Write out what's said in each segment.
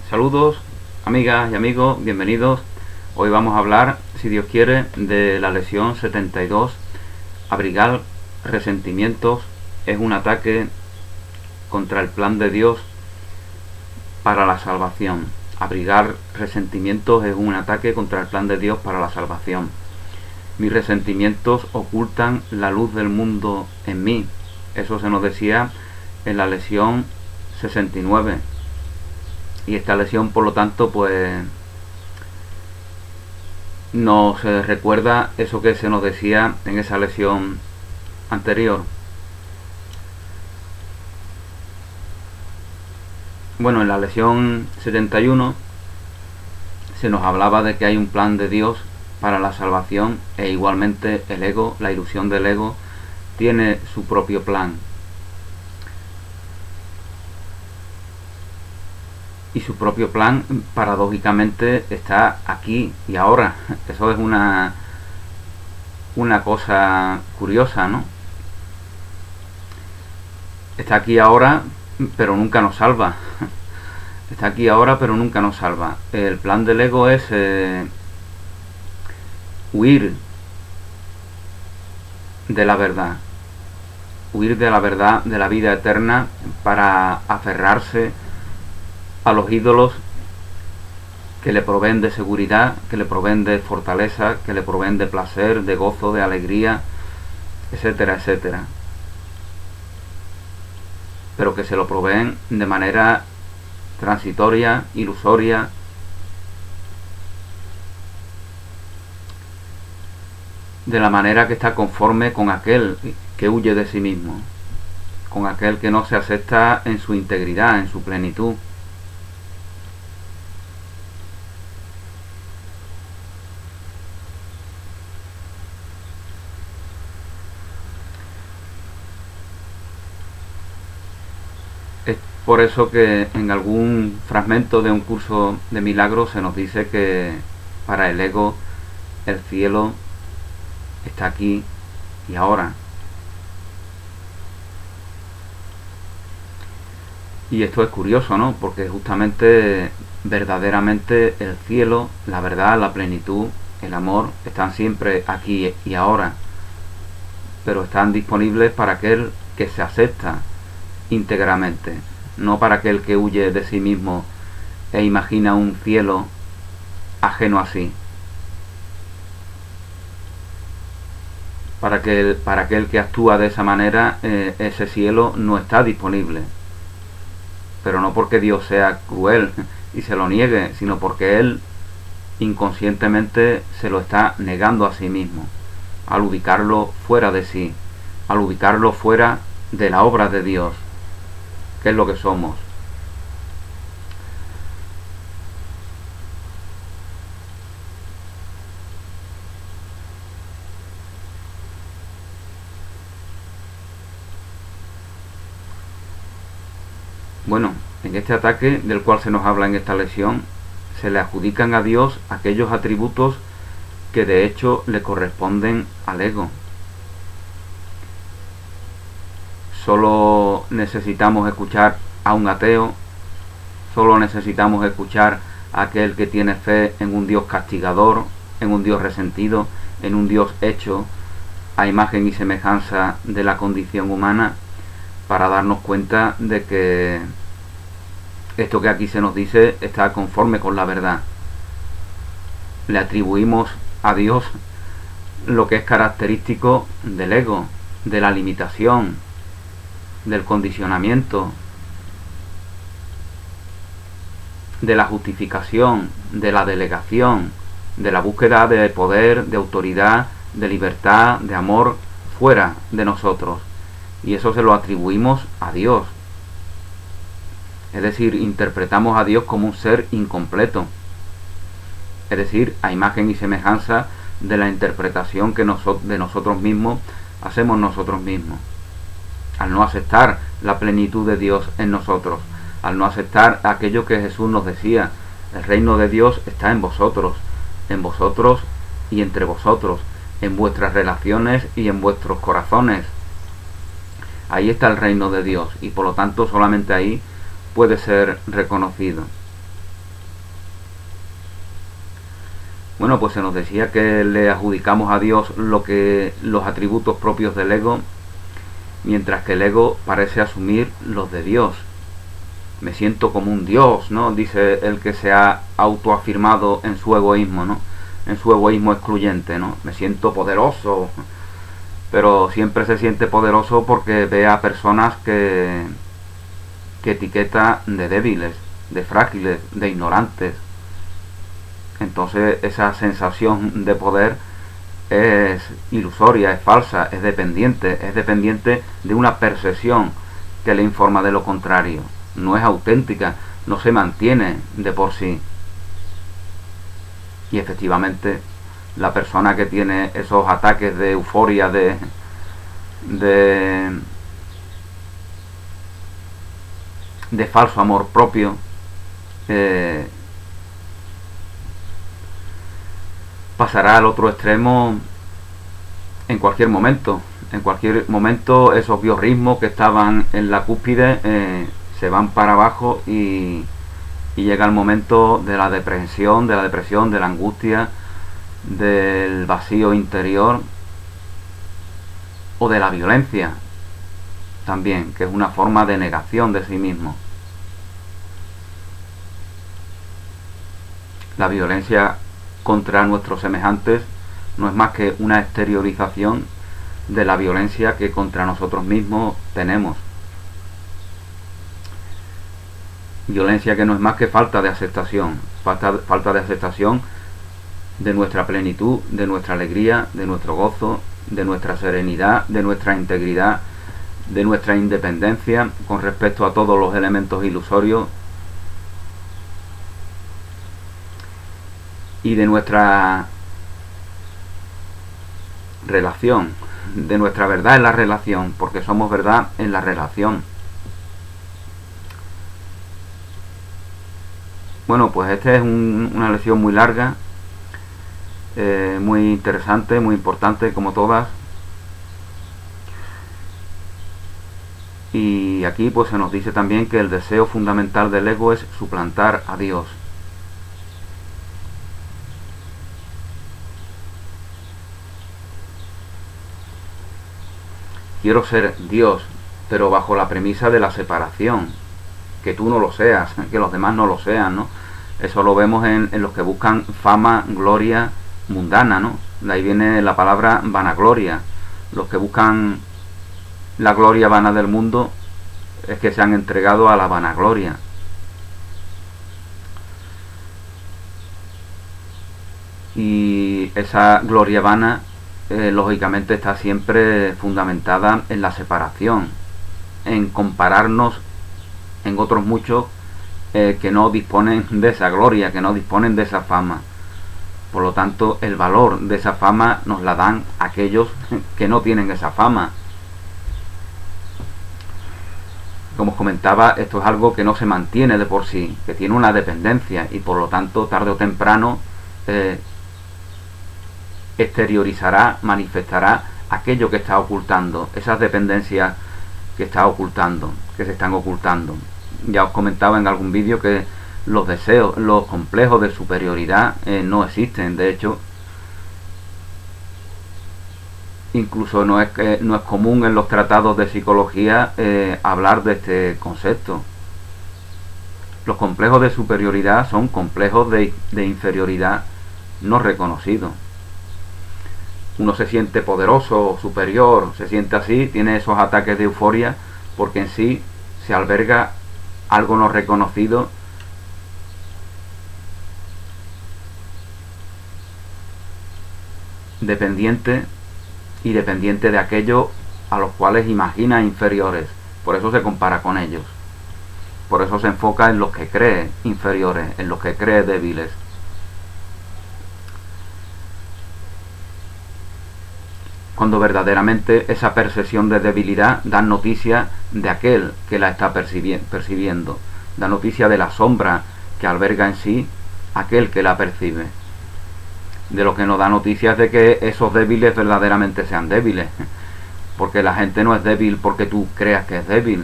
Saludos, amigas y amigos, bienvenidos. Hoy vamos a hablar, si Dios quiere, de la lección 72. Abrigar resentimientos es un ataque contra el plan de Dios para la salvación. Abrigar resentimientos es un ataque contra el plan de Dios para la salvación. Mis resentimientos ocultan la luz del mundo en mí. Eso se nos decía en la lección 69. Y esta lección, por lo tanto, pues nos recuerda eso que se nos decía en esa lección anterior. Bueno, en la lección 71 se nos hablaba de que hay un plan de Dios para la salvación, e igualmente el ego, la ilusión del ego, tiene su propio plan. Y su propio plan, paradójicamente, está aquí y ahora. Eso es una cosa curiosa, ¿no? Está aquí ahora, pero nunca nos salva. Está aquí ahora, pero nunca nos salva. El plan del ego es huir de la verdad. Huir de la verdad de la vida eterna para aferrarse a los ídolos que le proveen de seguridad, que le proveen de fortaleza, que le proveen de placer, de gozo, de alegría, etcétera, etcétera. Pero que se lo proveen de manera transitoria, ilusoria, de la manera que está conforme con aquel que huye de sí mismo, con aquel que no se acepta en su integridad, en su plenitud. Es por eso que en algún fragmento de un curso de milagros se nos dice que para el ego el cielo está aquí y ahora. Y esto es curioso, ¿no? Porque justamente, verdaderamente, el cielo, la verdad, la plenitud, el amor, están siempre aquí y ahora. Pero están disponibles para aquel que se acepta íntegramente, no para aquel que huye de sí mismo e imagina un cielo ajeno a sí. Para aquel que actúa de esa manera, ese cielo no está disponible. Pero no porque Dios sea cruel y se lo niegue, sino porque Él inconscientemente se lo está negando a sí mismo, al ubicarlo fuera de sí, al ubicarlo fuera de la obra de Dios, que es lo que somos. Bueno, en este ataque del cual se nos habla en esta lección, se le adjudican a Dios aquellos atributos que de hecho le corresponden al ego. Solo necesitamos escuchar a un ateo, solo necesitamos escuchar a aquel que tiene fe en un Dios castigador, en un Dios resentido, en un Dios hecho a imagen y semejanza de la condición humana, para darnos cuenta de que esto que aquí se nos dice está conforme con la verdad. Le atribuimos a Dios lo que es característico del ego, de la limitación, del condicionamiento, de la justificación, de la delegación, de la búsqueda de poder, de autoridad, de libertad, de amor fuera de nosotros. Y eso se lo atribuimos a Dios. Es decir, interpretamos a Dios como un ser incompleto. Es decir, a imagen y semejanza de la interpretación que de nosotros mismos hacemos nosotros mismos. Al no aceptar la plenitud de Dios en nosotros, al no aceptar aquello que Jesús nos decía: el reino de Dios está en vosotros y entre vosotros, en vuestras relaciones y en vuestros corazones. Ahí está el reino de Dios, y por lo tanto solamente ahí puede ser reconocido. Bueno, pues se nos decía que le adjudicamos a Dios los atributos propios del ego, mientras que el ego parece asumir los de Dios. Me siento como un Dios, ¿no? Dice el que se ha autoafirmado en su egoísmo, ¿no? En su egoísmo excluyente, ¿no? Me siento poderoso, pero siempre se siente poderoso porque ve a personas que etiqueta de débiles, de frágiles, de ignorantes. Entonces esa sensación de poder es ilusoria, es falsa, es dependiente de una percepción que le informa de lo contrario. No es auténtica, no se mantiene de por sí. Y efectivamente, la persona que tiene esos ataques de euforia, de falso amor propio, pasará al otro extremo en cualquier momento. En cualquier momento esos biorritmos que estaban en la cúspide se van para abajo y llega el momento de la depresión, de la angustia, del vacío interior o de la violencia también, que es una forma de negación de sí mismo. La violencia contra nuestros semejantes no es más que una exteriorización de la violencia que contra nosotros mismos tenemos. Violencia que no es más que falta de aceptación, falta de aceptación de nuestra plenitud, de nuestra alegría, de nuestro gozo, de nuestra serenidad, de nuestra integridad, de nuestra independencia con respecto a todos los elementos ilusorios y de nuestra relación, de nuestra verdad en la relación, porque somos verdad en la relación. Bueno, pues esta es una lección muy larga, muy interesante, muy importante como todas. Y aquí pues se nos dice también que el deseo fundamental del ego es suplantar a Dios. Quiero ser Dios, pero bajo la premisa de la separación, que tú no lo seas, que los demás no lo sean, ¿no? Eso lo vemos en los que buscan fama, gloria mundana, ¿no? De ahí viene la palabra vanagloria. Los que buscan la gloria vana del mundo es que se han entregado a la vanagloria. Y esa gloria vana lógicamente está siempre fundamentada en la separación, en compararnos en otros muchos que no disponen de esa gloria, que no disponen de esa fama. Por lo tanto, el valor de esa fama nos la dan aquellos que no tienen esa fama. Como os comentaba, esto es algo que no se mantiene de por sí, que tiene una dependencia y por lo tanto tarde o temprano exteriorizará, manifestará aquello que está ocultando, esas dependencias que está ocultando, que se están ocultando. Ya os comentaba en algún vídeo que los deseos, los complejos de superioridad no existen. De hecho, incluso no es común en los tratados de psicología hablar de este concepto. Los complejos de superioridad son complejos de inferioridad no reconocidos. Uno se siente poderoso, superior, se siente así, tiene esos ataques de euforia porque en sí se alberga algo no reconocido dependiente de aquello a los cuales imagina inferiores. Por eso se compara con ellos. Por eso se enfoca en los que cree inferiores, en los que cree débiles. Cuando verdaderamente esa percepción de debilidad da noticia de aquel que la está percibiendo, da noticia de la sombra que alberga en sí aquel que la percibe. De lo que nos da noticia es de que esos débiles verdaderamente sean débiles, porque la gente no es débil porque tú creas que es débil,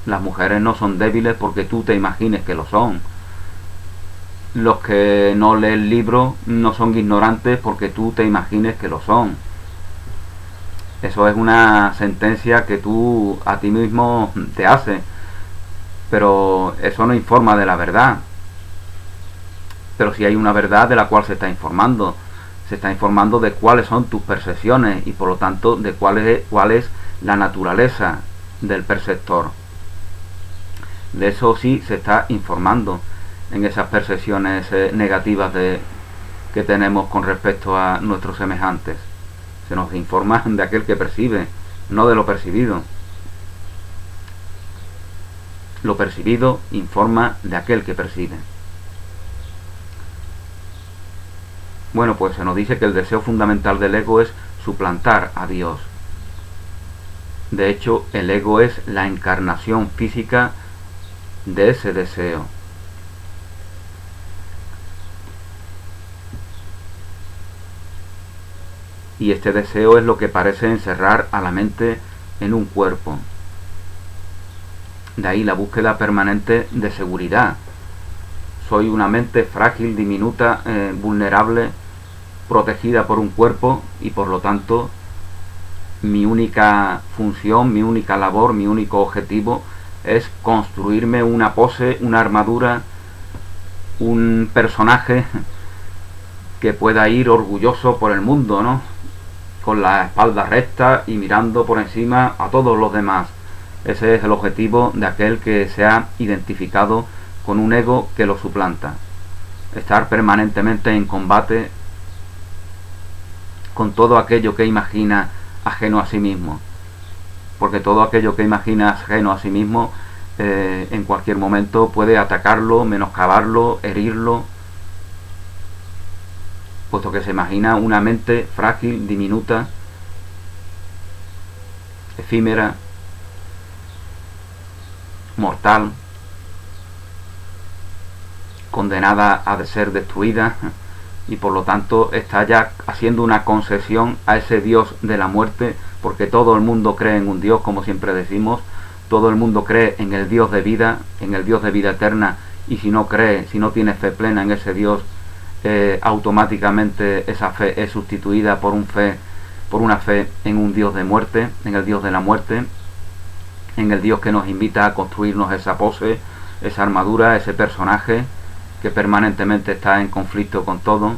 las mujeres no son débiles porque tú te imagines que lo son, los que no leen el libro no son ignorantes porque tú te imagines que lo son. Eso es una sentencia que tú a ti mismo te haces, pero eso no informa de la verdad. Pero sí hay una verdad de la cual se está informando. Se está informando de cuáles son tus percepciones y por lo tanto de cuál es la naturaleza del perceptor. De eso sí se está informando en esas percepciones negativas que tenemos con respecto a nuestros semejantes. Se nos informa de aquel que percibe, no de lo percibido. Lo percibido informa de aquel que percibe. Bueno, pues se nos dice que el deseo fundamental del ego es suplantar a Dios. De hecho, el ego es la encarnación física de ese deseo. Y este deseo es lo que parece encerrar a la mente en un cuerpo. De ahí la búsqueda permanente de seguridad. Soy una mente frágil, diminuta, vulnerable, protegida por un cuerpo y por lo tanto mi única función, mi única labor, mi único objetivo es construirme una pose, una armadura, un personaje que pueda ir orgulloso por el mundo, ¿no? Con la espalda recta y mirando por encima a todos los demás. Ese es el objetivo de aquel que se ha identificado con un ego que lo suplanta. Estar permanentemente en combate con todo aquello que imagina ajeno a sí mismo. Porque todo aquello que imagina ajeno a sí mismo en cualquier momento puede atacarlo, menoscabarlo, herirlo, puesto que se imagina una mente frágil, diminuta, efímera, mortal, condenada a ser destruida, y por lo tanto está ya haciendo una concesión a ese Dios de la muerte, porque todo el mundo cree en un Dios, como siempre decimos, todo el mundo cree en el Dios de vida, en el Dios de vida eterna, y si no cree, si no tiene fe plena en ese Dios, automáticamente esa fe es sustituida por una fe en un Dios de muerte, en el Dios de la muerte, en el Dios que nos invita a construirnos esa pose, esa armadura, ese personaje que permanentemente está en conflicto con todo.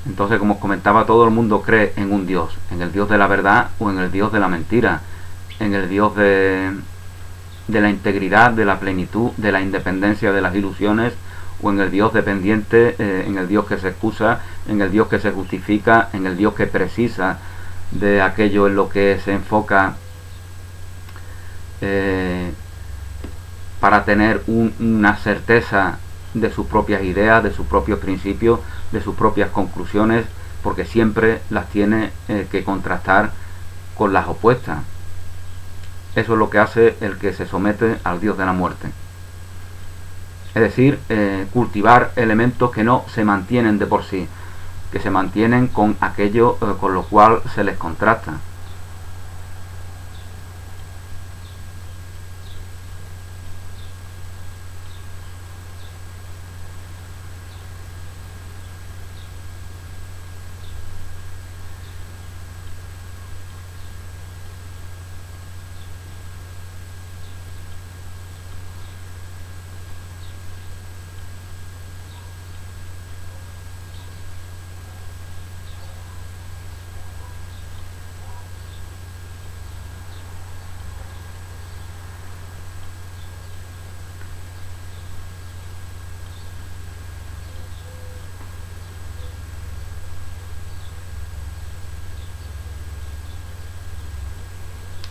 Entonces, como os comentaba, todo el mundo cree en un Dios, en el Dios de la verdad o en el Dios de la mentira, en el Dios de la integridad, de la plenitud, de la independencia de las ilusiones, o en el Dios dependiente, en el Dios que se excusa, en el Dios que se justifica, en el Dios que precisa de aquello en lo que se enfoca para tener una certeza de sus propias ideas, de sus propios principios, de sus propias conclusiones, porque siempre las tiene que contrastar con las opuestas. Eso es lo que hace el que se somete al Dios de la muerte. Es decir, cultivar elementos que no se mantienen de por sí, que se mantienen con aquello con lo cual se les contrasta.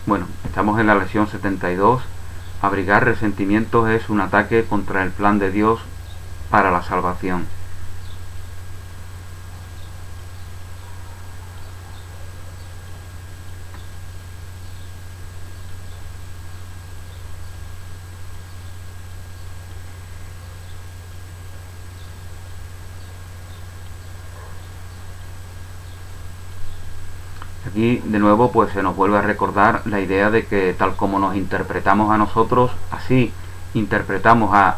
Bueno, estamos en la lección 72. Abrigar resentimientos es un ataque contra el plan de Dios para la salvación. Aquí de nuevo pues se nos vuelve a recordar la idea de que tal como nos interpretamos a nosotros, así interpretamos a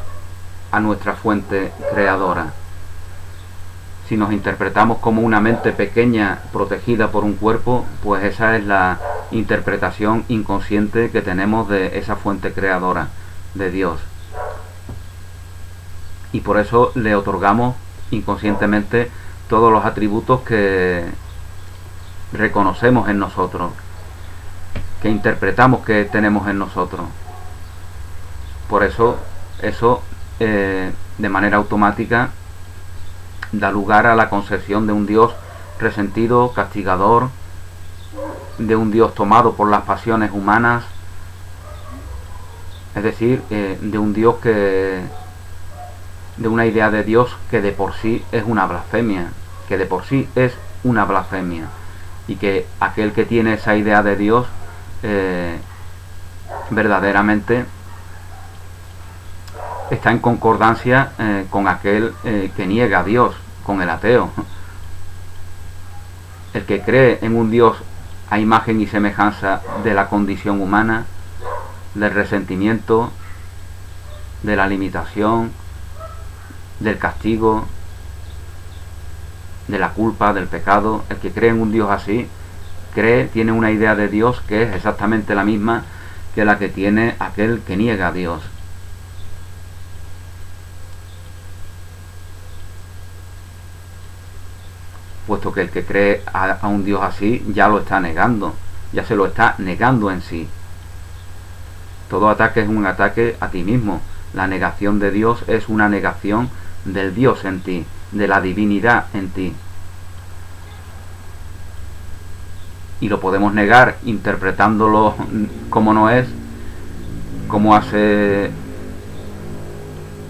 a nuestra fuente creadora. Si nos interpretamos como una mente pequeña protegida por un cuerpo, pues esa es la interpretación inconsciente que tenemos de esa fuente creadora, de Dios. Y por eso le otorgamos inconscientemente todos los atributos que reconocemos en nosotros, que interpretamos que tenemos en nosotros. Por eso de manera automática da lugar a la concepción de un Dios resentido, castigador, de un Dios tomado por las pasiones humanas, es decir, de un Dios de una idea de Dios que de por sí es una blasfemia, y que aquel que tiene esa idea de Dios verdaderamente está en concordancia con aquel que niega a Dios, con el ateo. El que cree en un Dios a imagen y semejanza de la condición humana, del resentimiento, de la limitación, del castigo, de la culpa, del pecado. El que cree en un Dios así, tiene una idea de Dios que es exactamente la misma que la que tiene aquel que niega a Dios. Puesto que el que cree a un Dios así ya lo está negando, ya se lo está negando en sí. Todo ataque es un ataque a ti mismo. La negación de Dios es una negación del Dios en ti, de la divinidad en ti. Y lo podemos negar interpretándolo como no es, como hace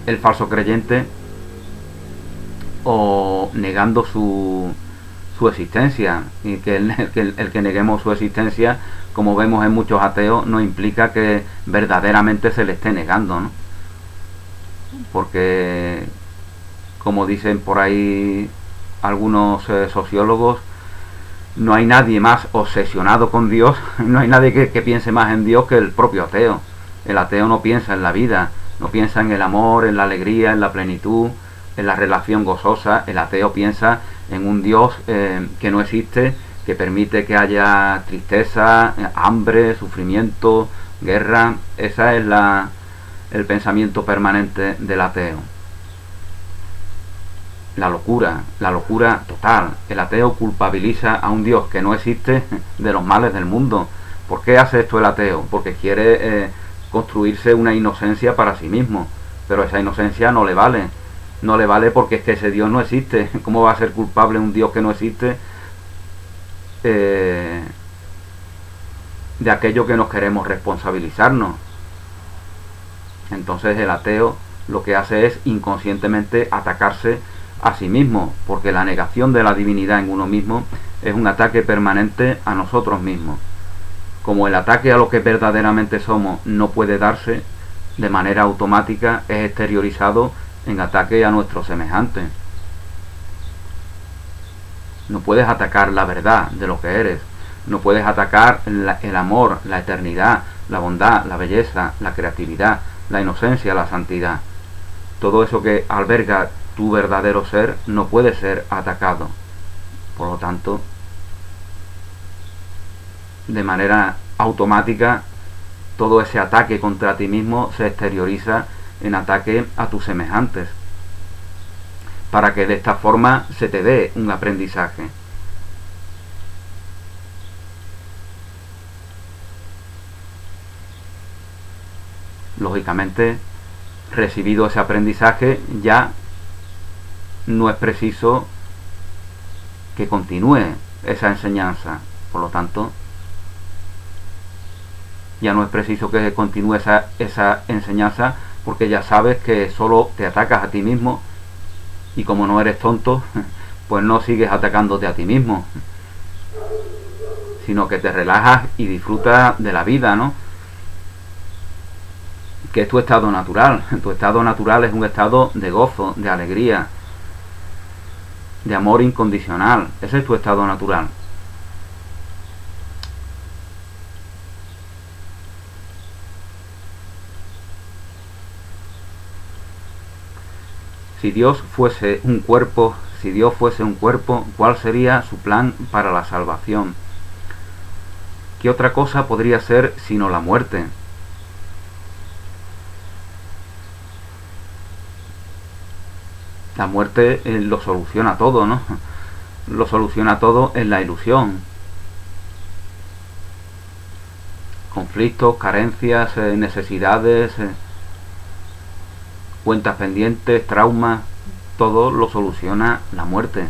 el falso creyente, o negando su existencia, y que el que neguemos su existencia, como vemos en muchos ateos, no implica que verdaderamente se le esté negando, ¿no? Porque, como dicen por ahí algunos sociólogos, no hay nadie más obsesionado con Dios, no hay nadie que piense más en Dios que el propio ateo. El ateo no piensa en la vida, no piensa en el amor, en la alegría, en la plenitud, en la relación gozosa. El ateo piensa en un Dios que no existe, que permite que haya tristeza, hambre, sufrimiento, guerra. Esa es el pensamiento permanente del ateo. La locura total. El ateo culpabiliza a un Dios que no existe de los males del mundo. ¿Por qué hace esto el ateo? Porque quiere construirse una inocencia para sí mismo, pero esa inocencia no le vale. No le vale porque es que ese Dios no existe. ¿Cómo va a ser culpable un Dios que no existe de aquello que nos queremos responsabilizarnos? Entonces el ateo lo que hace es inconscientemente atacarse a sí mismo, porque la negación de la divinidad en uno mismo es un ataque permanente a nosotros mismos. Como el ataque a lo que verdaderamente somos no puede darse de manera automática, es exteriorizado en ataque a nuestros semejantes. No puedes atacar la verdad de lo que eres, no puedes atacar el amor, la eternidad, la bondad, la belleza, la creatividad, la inocencia, la santidad. Todo eso que alberga tu verdadero ser no puede ser atacado. Por lo tanto, de manera automática, todo ese ataque contra ti mismo se exterioriza en ataque a tus semejantes, para que de esta forma se te dé un aprendizaje. Lógicamente, recibido ese aprendizaje, ya no es preciso que continúe esa enseñanza. Por lo tanto, ya no es preciso que continúe esa enseñanza, porque ya sabes que solo te atacas a ti mismo, y como no eres tonto, pues no sigues atacándote a ti mismo, sino que te relajas y disfrutas de la vida, ¿no? Que es tu estado natural. Tu estado natural es un estado de gozo, de alegría, de amor incondicional. Ese es tu estado natural. Si Dios fuese un cuerpo, ¿cuál sería su plan para la salvación? ¿Qué otra cosa podría ser sino la muerte? La muerte lo soluciona todo, ¿no? Lo soluciona todo en la ilusión. Conflictos, carencias, necesidades, cuentas pendientes, traumas, todo lo soluciona la muerte.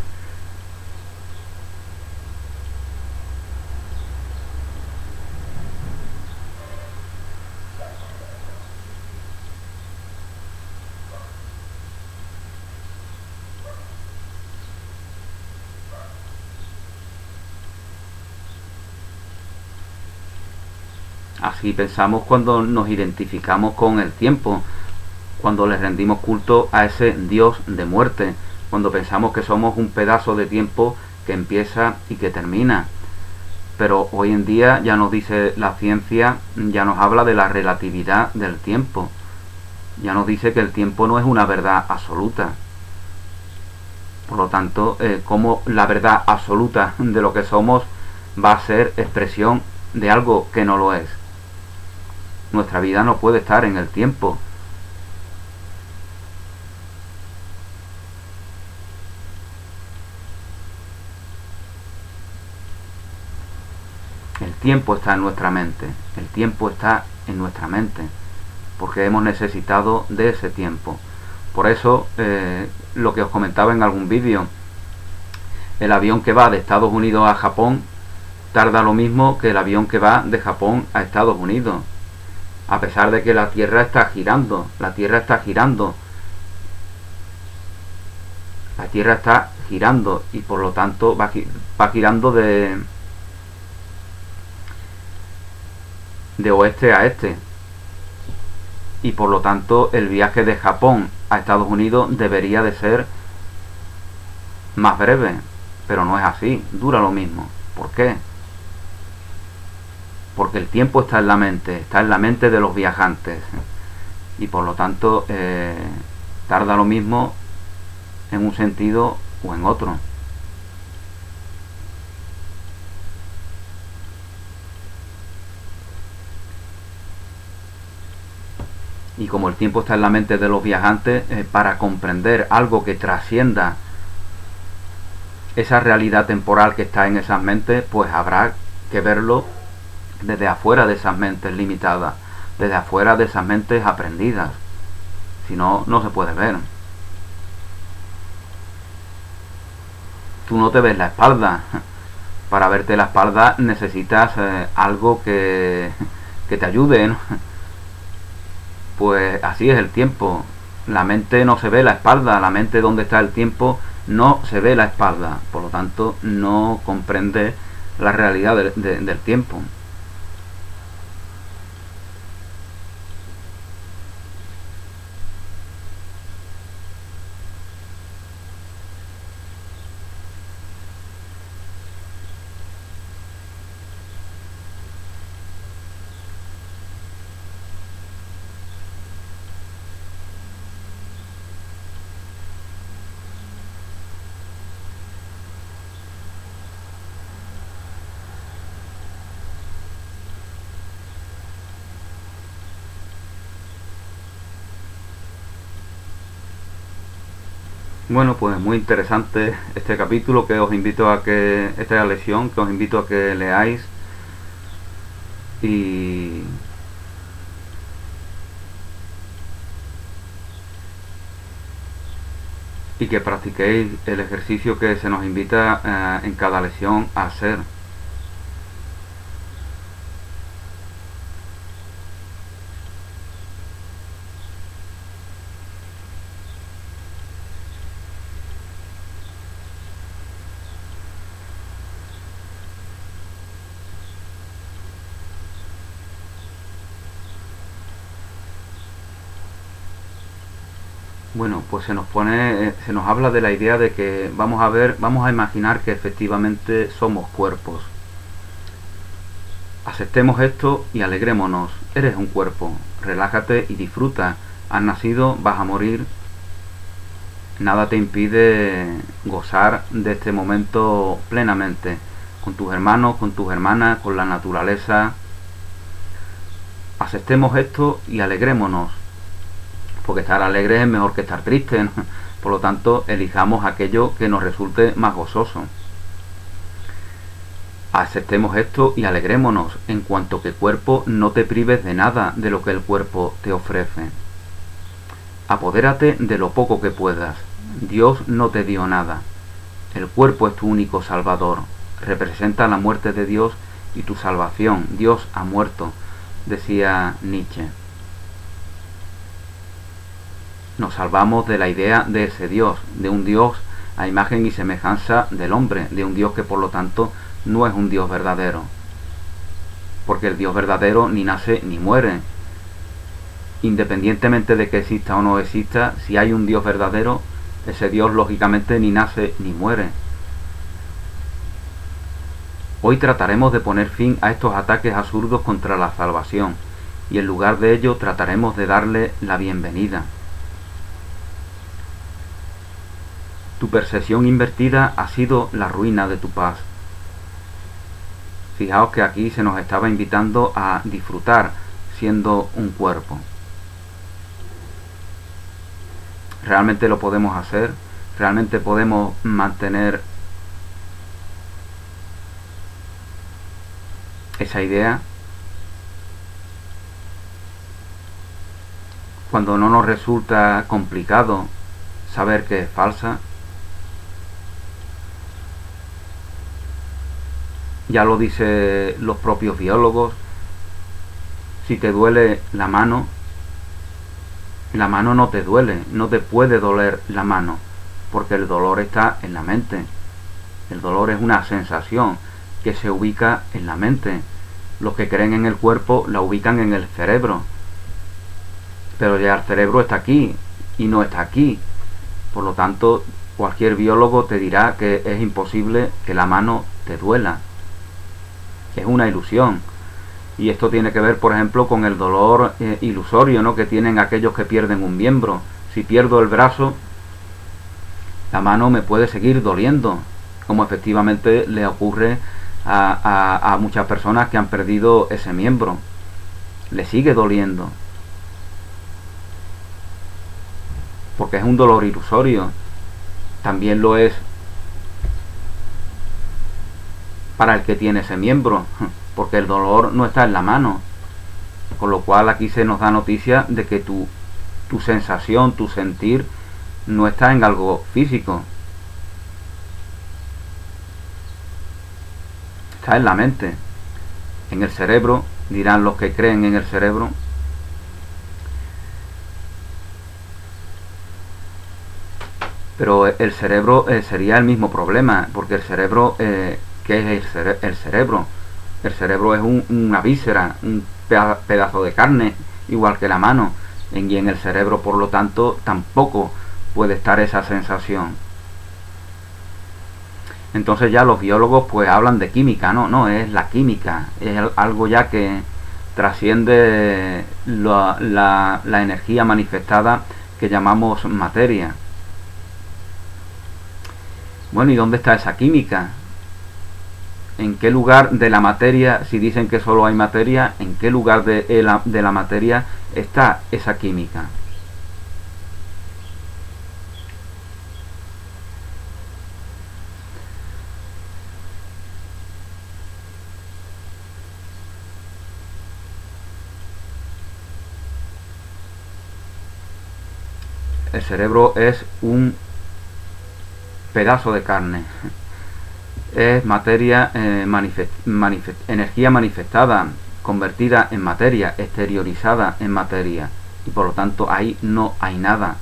Así pensamos cuando nos identificamos con el tiempo, cuando le rendimos culto a ese Dios de muerte, cuando pensamos que somos un pedazo de tiempo que empieza y que termina. Pero hoy en día ya nos dice la ciencia, ya nos habla de la relatividad del tiempo, ya nos dice que el tiempo no es una verdad absoluta. Por lo tanto, ¿cómo la verdad absoluta de lo que somos va a ser expresión de algo que no lo es? Nuestra vida no puede estar en el tiempo. El tiempo está en nuestra mente. El tiempo está en nuestra mente. Porque hemos necesitado de ese tiempo. Por eso, lo que os comentaba en algún vídeo, el avión que va de Estados Unidos a Japón tarda lo mismo que el avión que va de Japón a Estados Unidos. A pesar de que la Tierra está girando. La Tierra está girando. La Tierra está girando y por lo tanto va girando de oeste a este. Y por lo tanto el viaje de Japón a Estados Unidos debería de ser más breve. Pero no es así. Dura lo mismo. ¿Por qué? Porque el tiempo está en la mente de los viajantes y por lo tanto tarda lo mismo en un sentido o en otro. Y como el tiempo está en la mente de los viajantes, para comprender algo que trascienda esa realidad temporal que está en esas mentes, pues habrá que verlo desde afuera de esas mentes limitadas, desde afuera de esas mentes aprendidas. Si no, no se puede ver. Tú no te ves la espalda. Para verte la espalda necesitas algo que te ayude, ¿no? Pues así es el tiempo. La mente no se ve la espalda. La mente donde está el tiempo no se ve la espalda. Por lo tanto, no comprende la realidad del tiempo. Bueno, pues muy interesante este capítulo que os invito a que, esta lección que os invito a que leáis y, y que practiquéis el ejercicio que se nos invita en cada lección a hacer. Bueno, pues se nos habla de la idea de que vamos a imaginar que efectivamente somos cuerpos. Aceptemos esto y alegrémonos. Eres un cuerpo. Relájate y disfruta. Has nacido, vas a morir. nada te impide gozar de este momento plenamente, con tus hermanos, con tus hermanas, con la naturaleza. Aceptemos esto y alegrémonos, porque estar alegre es mejor que estar triste, ¿no? Por lo tanto, elijamos aquello que nos resulte más gozoso. Aceptemos esto y alegrémonos, en cuanto que cuerpo no te prives de nada de lo que el cuerpo te ofrece. Apodérate de lo poco que puedas. Dios no te dio nada. El cuerpo es tu único salvador. Representa la muerte de Dios y tu salvación. Dios ha muerto, decía Nietzsche. Nos salvamos de la idea de ese Dios, de un Dios a imagen y semejanza del hombre, de un Dios que por lo tanto no es un Dios verdadero. Porque el Dios verdadero ni nace ni muere. Independientemente de que exista o no exista, si hay un Dios verdadero, ese Dios lógicamente ni nace ni muere. Hoy trataremos de poner fin a estos ataques absurdos contra la salvación, y en lugar de ello trataremos de darle la bienvenida. Tu percepción invertida ha sido la ruina de tu paz. Fijaos que aquí se nos estaba invitando a disfrutar siendo un cuerpo. ¿Realmente lo podemos hacer? ¿Realmente podemos mantener esa idea? Cuando no nos resulta complicado saber que es falsa. Ya lo dicen los propios biólogos. Si te duele la mano no te duele, no te puede doler la mano, porque el dolor está en la mente. El dolor es una sensación que se ubica en la mente. Los que creen en el cuerpo la ubican en el cerebro, pero ya el cerebro está aquí y no está aquí. Por lo tanto, cualquier biólogo te dirá que es imposible que la mano te duela. Es una ilusión. Y esto tiene que ver, por ejemplo, con el dolor ilusorio, ¿no?, que tienen aquellos que pierden un miembro. Si pierdo el brazo, la mano me puede seguir doliendo, como efectivamente le ocurre a muchas personas que han perdido ese miembro. Le sigue doliendo, porque es un dolor ilusorio. También lo es para el que tiene ese miembro, porque el dolor no está en la mano. Con lo cual aquí se nos da noticia de que tu sensación, tu sentir, no está en algo físico. Está en la mente, en el cerebro, dirán los que creen en el cerebro. Pero el cerebro sería el mismo problema, porque el cerebro, ¿qué es el cerebro? El cerebro es una víscera, un pedazo de carne, igual que la mano, y en el cerebro, por lo tanto, tampoco puede estar esa sensación. Entonces ya los biólogos pues hablan de química, no es la química, es algo ya que trasciende la energía manifestada que llamamos materia. Bueno, ¿y dónde está esa química? ¿En qué lugar de la materia, si dicen que solo hay materia, en qué lugar de la materia está esa química? El cerebro es un pedazo de carne. Es materia, energía manifestada, convertida en materia, exteriorizada en materia, y por lo tanto ahí no hay nada.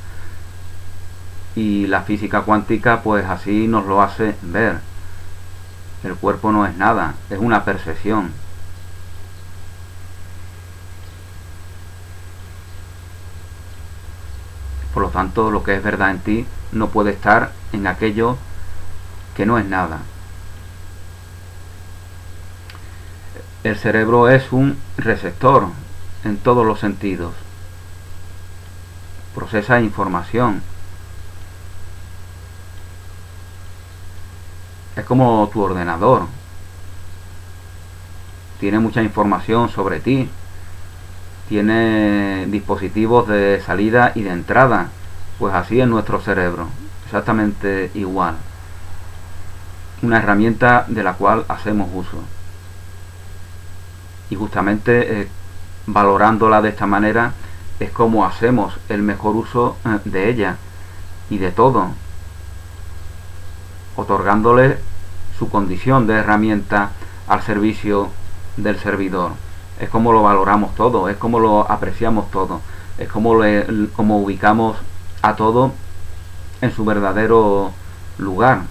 Y la física cuántica pues así nos lo hace ver. El cuerpo no es nada, es una percepción. Por lo tanto, lo que es verdad en ti no puede estar en aquello que no es nada. El cerebro es un receptor en todos los sentidos. Procesa información. Es como tu ordenador. Tiene mucha información sobre ti. Tiene dispositivos de salida y de entrada. Pues así es nuestro cerebro. Exactamente igual. Una herramienta de la cual hacemos uso. Y justamente valorándola de esta manera es como hacemos el mejor uso de ella y de todo, otorgándole su condición de herramienta al servicio del servidor. Es como lo valoramos todo, es como lo apreciamos todo, es como ubicamos a todo en su verdadero lugar.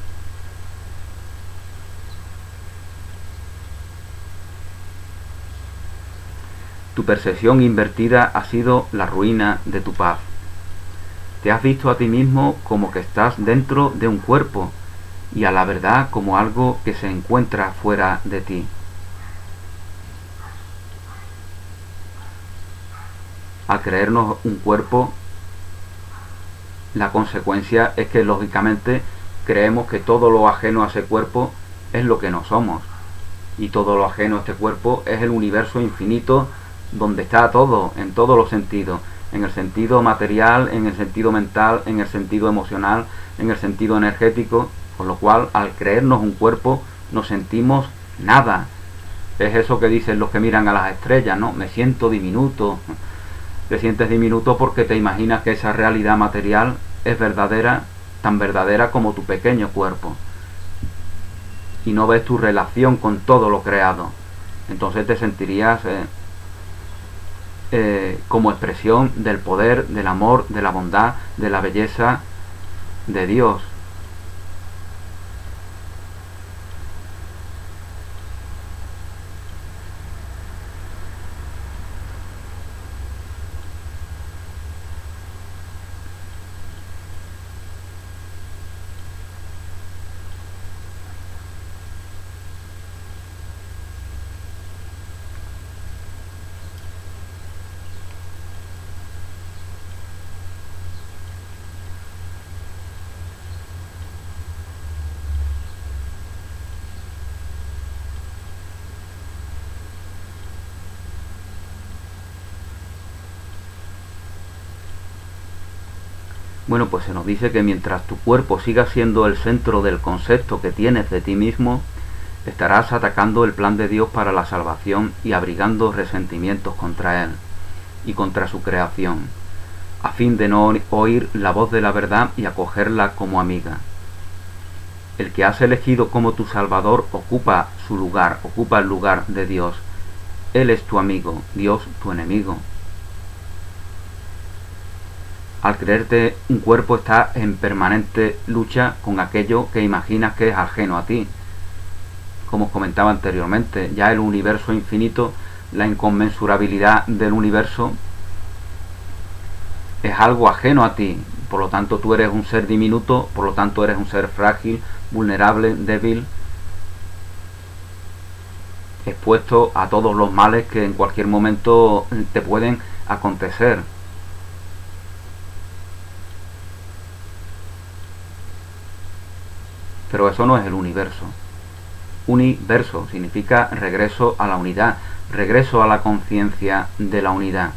Tu percepción invertida ha sido la ruina de tu paz. Te has visto a ti mismo como que estás dentro de un cuerpo y a la verdad como algo que se encuentra fuera de ti. Al creernos un cuerpo, la consecuencia es que lógicamente creemos que todo lo ajeno a ese cuerpo es lo que no somos. Y todo lo ajeno a este cuerpo es el universo infinito donde está todo, en todos los sentidos, en el sentido material, en el sentido mental, en el sentido emocional, en el sentido energético, con lo cual al creernos un cuerpo no sentimos nada. Es eso que dicen los que miran a las estrellas, ¿no? Me siento diminuto. Te sientes diminuto porque te imaginas que esa realidad material es verdadera, tan verdadera como tu pequeño cuerpo. Y no ves tu relación con todo lo creado. Entonces te sentirías como expresión del poder, del amor, de la bondad, de la belleza de Dios. Bueno, pues se nos dice que mientras tu cuerpo siga siendo el centro del concepto que tienes de ti mismo, estarás atacando el plan de Dios para la salvación y abrigando resentimientos contra Él y contra su creación, a fin de no oír la voz de la verdad y acogerla como amiga. El que has elegido como tu Salvador ocupa su lugar, ocupa el lugar de Dios. Él es tu amigo, Dios tu enemigo. Al creerte un cuerpo estás en permanente lucha con aquello que imaginas que es ajeno a ti. Como os comentaba anteriormente, ya el universo infinito, la inconmensurabilidad del universo es algo ajeno a ti. Por lo tanto tú eres un ser diminuto, por lo tanto eres un ser frágil, vulnerable, débil, expuesto a todos los males que en cualquier momento te pueden acontecer. Pero eso no es el universo. Universo significa regreso a la unidad, regreso a la conciencia de la unidad,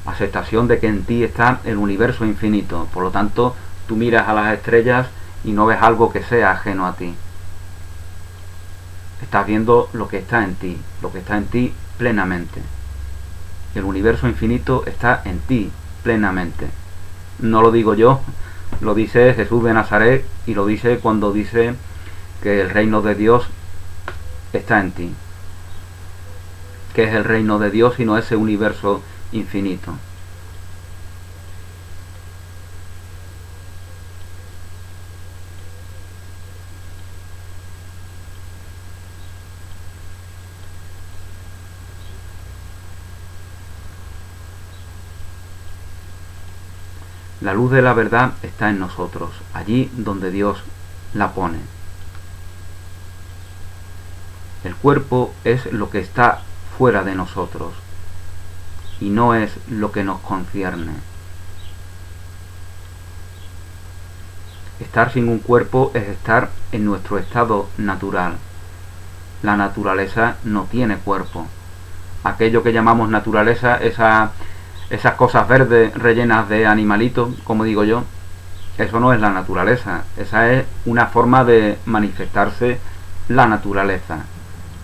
aceptación de que en ti está el universo infinito. Por lo tanto, tú miras a las estrellas y no ves algo que sea ajeno a ti. Estás viendo lo que está en ti, lo que está en ti plenamente. El universo infinito está en ti plenamente. No lo digo yo, lo dice Jesús de Nazaret y lo dice cuando dice que el reino de Dios está en ti. ¿Qué es el reino de Dios sino ese universo infinito? La luz de la verdad está en nosotros, allí donde Dios la pone. El cuerpo es lo que está fuera de nosotros y no es lo que nos concierne. Estar sin un cuerpo es estar en nuestro estado natural. La naturaleza no tiene cuerpo. Aquello que llamamos naturaleza, esas cosas verdes rellenas de animalitos, como digo yo, eso no es la naturaleza. Esa es una forma de manifestarse la naturaleza.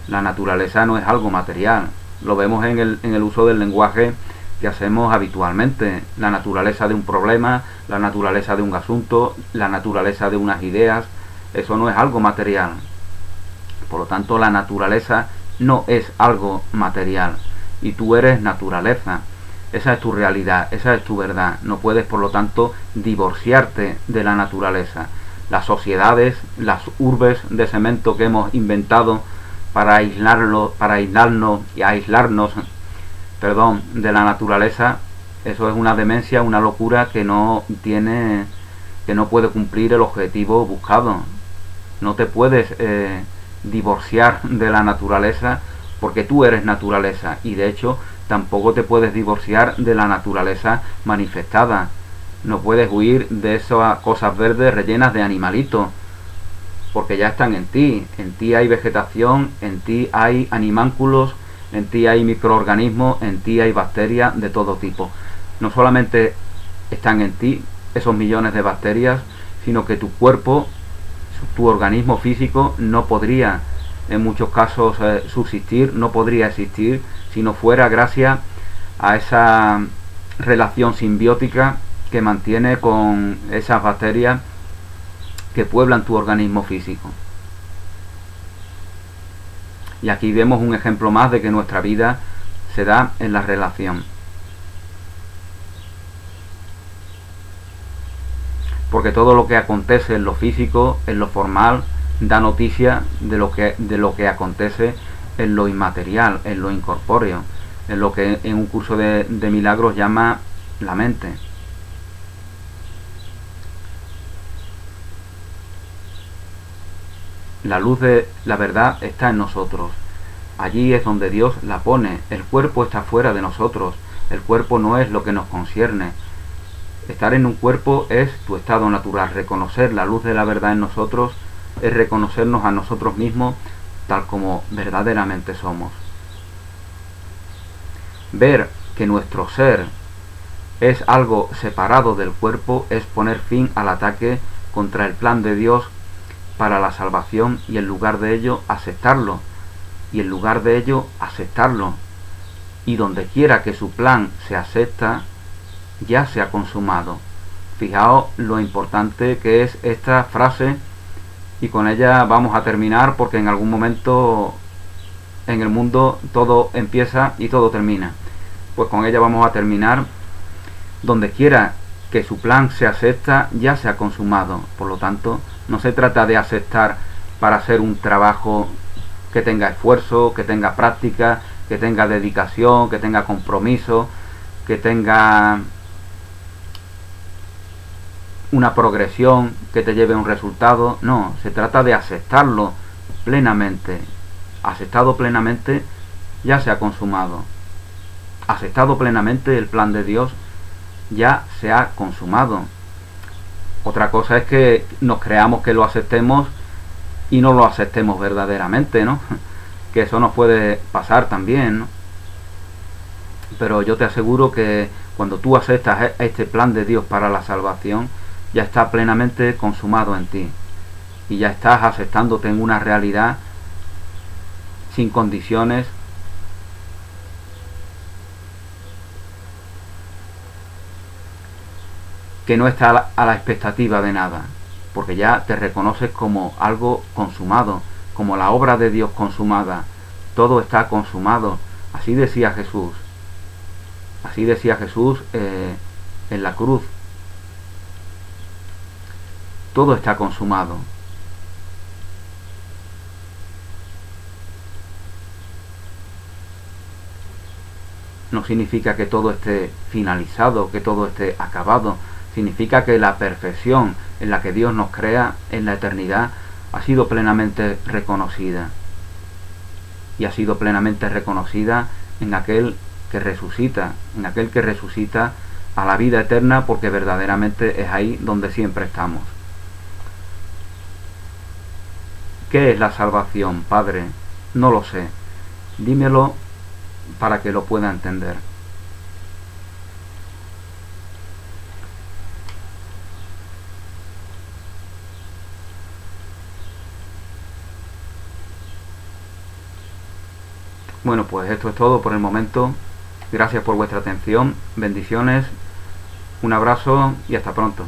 La naturaleza no es algo material. Lo vemos en el uso del lenguaje que hacemos habitualmente. La naturaleza de un problema, la naturaleza de un asunto, la naturaleza de unas ideas. Eso no es algo material. Por lo tanto, la naturaleza no es algo material. Y tú eres naturaleza. Esa es tu realidad, esa es tu verdad. No puedes, por lo tanto, divorciarte de la naturaleza. Las sociedades, las urbes de cemento que hemos inventado para aislarnos de la naturaleza, eso es una demencia, una locura que no puede cumplir el objetivo buscado. No te puedes divorciar de la naturaleza, porque tú eres naturaleza, y de hecho tampoco te puedes divorciar de la naturaleza manifestada. No puedes huir de esas cosas verdes rellenas de animalitos, porque ya están en ti. En ti hay vegetación, en ti hay animánculos, en ti hay microorganismos, en ti hay bacterias de todo tipo. No solamente están en ti esos millones de bacterias, sino que tu cuerpo, tu organismo físico, no podría en muchos casos subsistir, no podría existir si no fuera gracias a esa relación simbiótica que mantiene con esas bacterias que pueblan tu organismo físico. Y aquí vemos un ejemplo más de que nuestra vida se da en la relación. Porque todo lo que acontece en lo físico, en lo formal, da noticia de lo que acontece en lo inmaterial, en lo incorpóreo, en lo que en un curso de milagros llama la mente. La luz de la verdad está en nosotros. Allí es donde Dios la pone. El cuerpo está fuera de nosotros. El cuerpo no es lo que nos concierne. Estar en un cuerpo es tu estado natural. Reconocer la luz de la verdad en nosotros es reconocernos a nosotros mismos tal como verdaderamente somos. Ver que nuestro ser es algo separado del cuerpo es poner fin al ataque contra el plan de Dios para la salvación, y en lugar de ello aceptarlo, y y donde quiera que su plan se acepta, ya se ha consumado. Fijaos lo importante que es esta frase, y con ella vamos a terminar, porque en algún momento en el mundo todo empieza y todo termina. Pues con ella vamos a terminar. Donde quiera que su plan se acepta, ya se ha consumado. Por lo tanto, no se trata de aceptar para hacer un trabajo que tenga esfuerzo, que tenga práctica, que tenga dedicación, que tenga compromiso, que tenga una progresión que te lleve a un resultado. No, se trata de aceptarlo plenamente. Aceptado plenamente, ya se ha consumado. Aceptado plenamente, el plan de Dios ya se ha consumado. Otra cosa es que nos creamos que lo aceptemos y no lo aceptemos verdaderamente, ¿no? Que eso nos puede pasar también, ¿no? Pero yo te aseguro que cuando tú aceptas este plan de Dios para la salvación, ya está plenamente consumado en ti. Y ya estás aceptándote en una realidad sin condiciones, que no está a la expectativa de nada, porque ya te reconoces como algo consumado, como la obra de Dios consumada. Todo está consumado. Así decía Jesús. Así decía Jesús en la cruz. Todo está consumado. No significa que todo esté finalizado, que todo esté acabado. Significa que la perfección en la que Dios nos crea en la eternidad ha sido plenamente reconocida. Y ha sido plenamente reconocida en aquel que resucita, a la vida eterna, porque verdaderamente es ahí donde siempre estamos. ¿Qué es la salvación, Padre? No lo sé. Dímelo para que lo pueda entender. Bueno, pues esto es todo por el momento. Gracias por vuestra atención. Bendiciones. Un abrazo y hasta pronto.